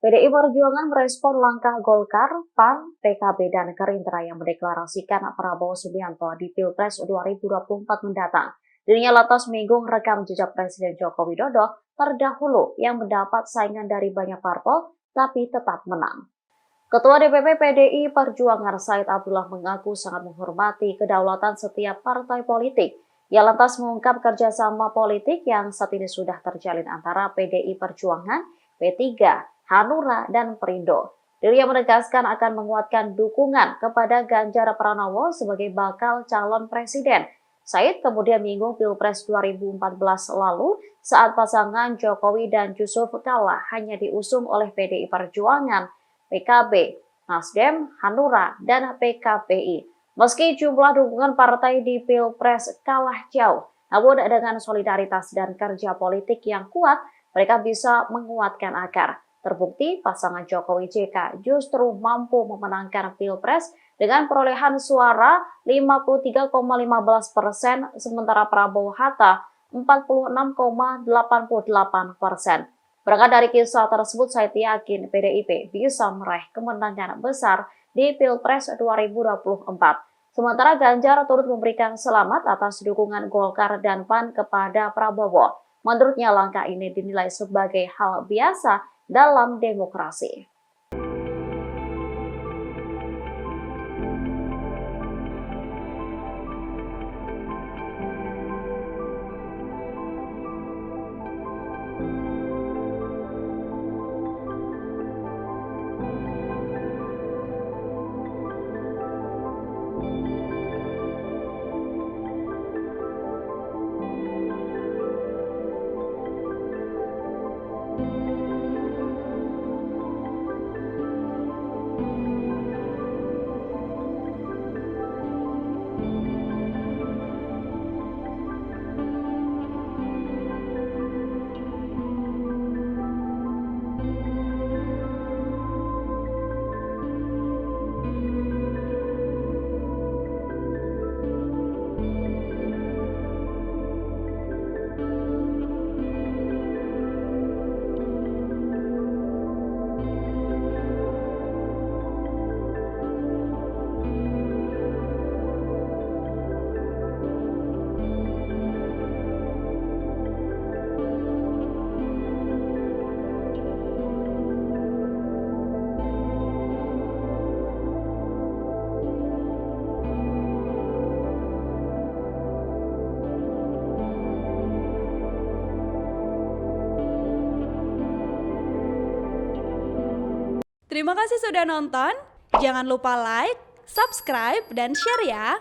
PDI Perjuangan merespon langkah Golkar, PAN, PKB, dan Gerindra yang mendeklarasikan Prabowo Subianto di Pilpres 2024 mendatang. Dirinya lantas menyinggung rekam jejak Presiden Joko Widodo terdahulu yang mendapat saingan dari banyak parpol tapi tetap menang. Ketua DPP PDI Perjuangan Said Abdullah mengaku sangat menghormati kedaulatan setiap partai politik. Ia lantas mengungkap kerjasama politik yang saat ini sudah terjalin antara PDI Perjuangan, P3, Hanura, dan Perindo. Dirinya menegaskan akan menguatkan dukungan kepada Ganjar Pranowo sebagai bakal calon presiden. Said kemudian menyinggung Pilpres 2014 lalu saat pasangan Jokowi dan Yusuf Kala hanya diusung oleh PDI Perjuangan, PKB, Nasdem, Hanura, dan PKPI. Meski jumlah dukungan partai di Pilpres kalah jauh, namun dengan solidaritas dan kerja politik yang kuat, mereka bisa menguatkan akar. Terbukti pasangan Jokowi JK justru mampu memenangkan Pilpres dengan perolehan suara 53,15%, sementara Prabowo Hatta 46,88%. Berangkat dari kisah tersebut, saya yakin PDIP bisa meraih kemenangan besar di Pilpres 2024. Sementara Ganjar turut memberikan selamat atas dukungan Golkar dan PAN kepada Prabowo. Menurutnya langkah ini dinilai sebagai hal biasa dalam demokrasi. Terima kasih sudah nonton. Jangan lupa like, subscribe, dan share ya.